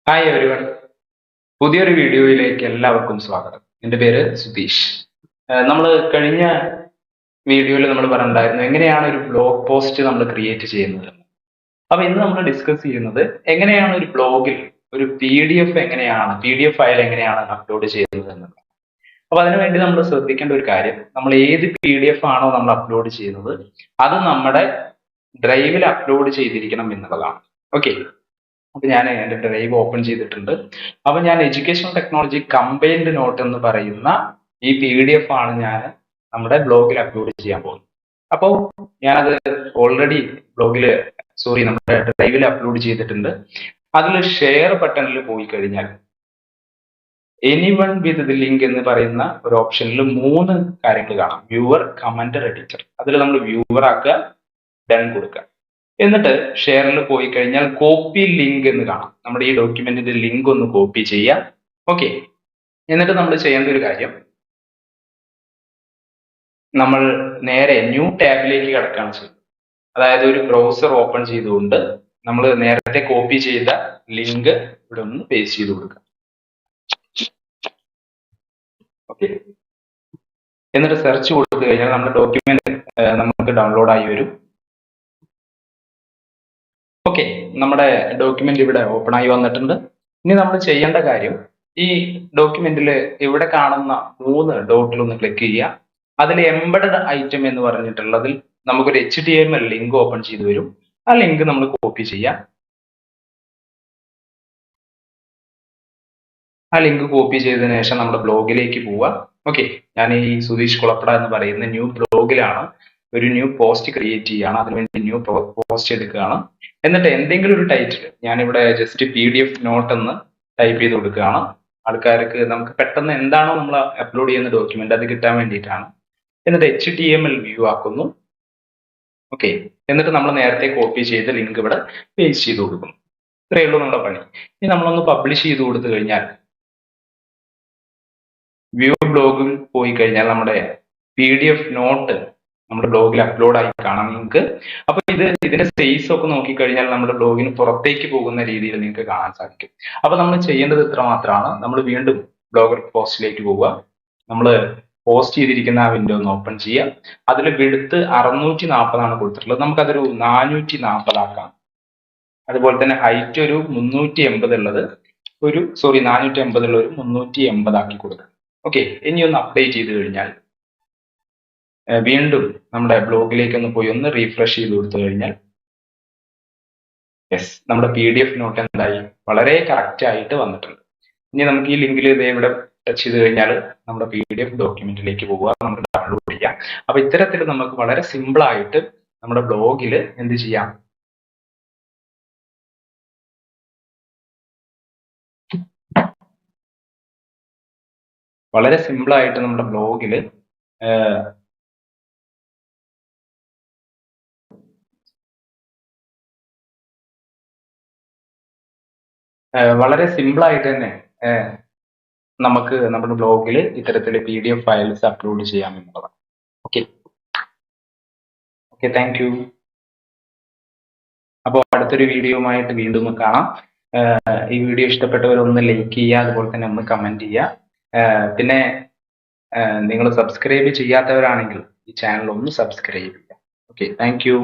Hi everyone, പുതിയൊരു വീഡിയോയിലേക്ക് എല്ലാവർക്കും സ്വാഗതം. എൻ്റെ പേര് സുധീഷ്. നമ്മൾ കഴിഞ്ഞ വീഡിയോയിൽ നമ്മൾ പറഞ്ഞിട്ടുണ്ടായിരുന്നു എങ്ങനെയാണ് ഒരു ബ്ലോഗ് പോസ്റ്റ് നമ്മൾ ക്രിയേറ്റ് ചെയ്യുന്നത്. അപ്പൊ ഇന്ന് നമ്മൾ ഡിസ്കസ് ചെയ്യുന്നത് എങ്ങനെയാണ് ഒരു ബ്ലോഗിൽ ഒരു പി ഡി എഫ് ഫയൽ എങ്ങനെയാണ് അപ്ലോഡ് ചെയ്യുന്നത് എന്നുള്ളത്. അപ്പൊ അതിനുവേണ്ടി നമ്മൾ ശ്രദ്ധിക്കേണ്ട ഒരു കാര്യം, നമ്മൾ ഏത് പി ഡി എഫ് ആണോ നമ്മൾ അപ്ലോഡ് ചെയ്യുന്നത് അത് നമ്മുടെ ഡ്രൈവിൽ അപ്ലോഡ് ചെയ്തിരിക്കണം എന്നുള്ളതാണ്. ഓക്കെ, അപ്പൊ ഞാൻ എൻ്റെ ഡ്രൈവ് ഓപ്പൺ ചെയ്തിട്ടുണ്ട്. അപ്പൊ ഞാൻ എഡ്യൂക്കേഷണൽ ടെക്നോളജി കമ്പൈൻഡ് നോട്ട് എന്ന് പറയുന്ന ഈ പി ഡി എഫ് ആണ് ഞാൻ നമ്മുടെ ബ്ലോഗിൽ അപ്ലോഡ് ചെയ്യാൻ പോകുന്നത്. അപ്പോൾ ഞാനത് ഓൾറെഡി നമ്മുടെ ഡ്രൈവിൽ അപ്ലോഡ് ചെയ്തിട്ടുണ്ട്. അതിൽ ഷെയർ ബട്ടണിൽ പോയി കഴിഞ്ഞാൽ എനിവൺ വിത്ത് ദി ലിങ്ക് എന്ന് പറയുന്ന ഒരു ഓപ്ഷനിൽ 3 കാര്യങ്ങൾ കാണാം. Viewer, commenter, editor. അതിൽ നമ്മൾ വ്യൂവർ ആക്കുക, ഡൺ കൊടുക്കുക. എന്നിട്ട് ഷെയറിൽ പോയി കഴിഞ്ഞാൽ കോപ്പി ലിങ്ക് എന്ന് കാണാം. നമ്മുടെ ഈ ഡോക്യുമെന്റിന്റെ ലിങ്ക് ഒന്ന് കോപ്പി ചെയ്യാം. ഓക്കെ, എന്നിട്ട് നമ്മൾ ചെയ്യേണ്ട ഒരു കാര്യം, നമ്മൾ നേരെ ന്യൂ ടാബിലേക്ക് കിടക്കുകയാണ് ചെയ്യുന്നത്. അതായത് ഒരു ബ്രൗസർ ഓപ്പൺ ചെയ്തുകൊണ്ട് നമ്മൾ നേരത്തെ കോപ്പി ചെയ്ത ലിങ്ക് ഇവിടെ ഒന്ന് പേസ്റ്റ് ചെയ്ത് കൊടുക്കുക. ഓക്കെ, എന്നിട്ട് സെർച്ച് കൊടുത്തു കഴിഞ്ഞാൽ നമ്മുടെ ഡോക്യുമെന്റ് നമുക്ക് ഡൗൺലോഡ് ആയി വരും. ഓക്കെ, നമ്മുടെ ഡോക്യുമെന്റ് ഇവിടെ ഓപ്പൺ ആയി വന്നിട്ടുണ്ട്. ഇനി നമ്മൾ ചെയ്യേണ്ട കാര്യം, ഈ ഡോക്യുമെന്റിൽ ഇവിടെ കാണുന്ന 3 ഡോട്ടിൽ ഒന്ന് ക്ലിക്ക് ചെയ്യുക. അതിൽ എംബഡഡ് ഐറ്റം എന്ന് പറഞ്ഞിട്ടുള്ളതിൽ നമുക്കൊരു HTML ലിങ്ക് ഓപ്പൺ ചെയ്ത് വരും. ആ ലിങ്ക് നമ്മൾ കോപ്പി ചെയ്യാം. ആ ലിങ്ക് കോപ്പി ചെയ്തതിനു ശേഷം നമ്മുടെ ബ്ലോഗിലേക്ക് പോവുക. ഓക്കെ, ഞാൻ ഈ സുധീഷ് കുളപ്പട എന്ന് പറയുന്ന ന്യൂ ബ്ലോഗിലാണ് ഒരു ന്യൂ പോസ്റ്റ് ക്രിയേറ്റ് ചെയ്യുകയാണ്. അതിനുവേണ്ടി ന്യൂ പോസ്റ്റ് എടുക്കുകയാണ്. എന്നിട്ട് എന്തെങ്കിലും ഒരു ടൈറ്റിൽ, ഞാനിവിടെ ജസ്റ്റ് PDF നോട്ട് എന്ന് ടൈപ്പ് ചെയ്ത് കൊടുക്കുകയാണ്. ആൾക്കാർക്ക് നമുക്ക് പെട്ടെന്ന് എന്താണോ നമ്മൾ അപ്ലോഡ് ചെയ്യുന്ന ഡോക്യുമെന്റ് അത് കിട്ടാൻ വേണ്ടിയിട്ടാണ്. എന്നിട്ട് HTML വ്യൂ ആക്കുന്നു. ഓക്കെ, എന്നിട്ട് നമ്മൾ നേരത്തെ കോപ്പി ചെയ്ത ലിങ്ക് ഇവിടെ പേസ്റ്റ് ചെയ്ത് കൊടുക്കുന്നു. ഇത്രയേ ഉള്ളൂ നമ്മുടെ പണി. ഇനി നമ്മളൊന്ന് പബ്ലിഷ് ചെയ്ത് കൊടുത്തു കഴിഞ്ഞാൽ, വ്യൂ ബ്ലോഗിൽ പോയി കഴിഞ്ഞാൽ നമ്മുടെ PDF നോട്ട് നമ്മുടെ ബ്ലോഗിൽ അപ്ലോഡ് ആയി കാണാം നിങ്ങൾക്ക്. അപ്പൊ ഇതിന്റെ സ്പേസ് ഒക്കെ നോക്കിക്കഴിഞ്ഞാൽ നമ്മുടെ ബ്ലോഗിന് പുറത്തേക്ക് പോകുന്ന രീതിയിൽ നിങ്ങൾക്ക് കാണാൻ സാധിക്കും. അപ്പൊ നമ്മൾ ചെയ്യേണ്ടത് ഇത്ര മാത്രമാണ്. നമ്മൾ വീണ്ടും ബ്ലോഗർ പോസ്റ്റിലേക്ക് പോവുക. നമ്മൾ പോസ്റ്റ് ചെയ്തിരിക്കുന്ന ആ വിൻഡോ ഒന്ന് ഓപ്പൺ ചെയ്യുക. അതിൽ വിഡ്ത്ത് 640 ആണ് കൊടുത്തിട്ടുള്ളത്. നമുക്കതൊരു 440 ആക്കാം. അതുപോലെ തന്നെ ഹൈറ്റ് ഒരു 380 ഉള്ളത് 480 ഉള്ള ഒരു 380 ആക്കി കൊടുക്കുക. ഓക്കെ, ഇനി ഒന്ന് അപ്ഡേറ്റ് ചെയ്ത് കഴിഞ്ഞാൽ വീണ്ടും നമ്മുടെ ബ്ലോഗിലേക്ക് ഒന്ന് പോയി ഒന്ന് റീഫ്രഷ് ചെയ്ത് കൊടുത്തു കഴിഞ്ഞാൽ യെസ്, നമ്മുടെ PDF നോട്ട് എന്തായി വളരെ കറക്റ്റ് ആയിട്ട് വന്നിട്ടുണ്ട്. ഇനി നമുക്ക് ഈ ലിങ്കിൽ ഇവിടെ ടച്ച് ചെയ്ത് കഴിഞ്ഞാൽ നമ്മുടെ PDF ഡോക്യുമെന്റിലേക്ക് പോവുക, നമുക്ക് ഡൗൺലോഡ് ചെയ്യാം. അപ്പൊ ഇത്തരത്തിൽ നമുക്ക് വളരെ സിമ്പിൾ ആയിട്ട് നമ്മുടെ ബ്ലോഗിൽ എന്ത് ചെയ്യാം, വളരെ സിമ്പിൾ ആയിട്ട് നമ്മുടെ ബ്ലോഗിൽ വളരെ സിമ്പിൾ ആയിട്ട് തന്നെ നമുക്ക് നമ്മുടെ ബ്ലോഗിൽ ഇത്തരത്തിൽ PDF ഫയൽസ് അപ്ലോഡ് ചെയ്യാം എന്നുള്ളതാണ്. Okay okay, thank you. അപ്പോൾ അടുത്തൊരു വീഡിയോയുമായിട്ട് വീണ്ടും കാണാം. ഈ വീഡിയോ ഇഷ്ടപ്പെട്ടവരൊന്ന് ലൈക്ക് ചെയ്യുക, അതുപോലെ തന്നെ ഒന്ന് കമന്റ് ചെയ്യുക. പിന്നെ നിങ്ങൾ സബ്സ്ക്രൈബ് ചെയ്യാത്തവരാണെങ്കിൽ ഈ ചാനൽ ഒന്ന് സബ്സ്ക്രൈബ് ചെയ്യുക. Okay, thank you.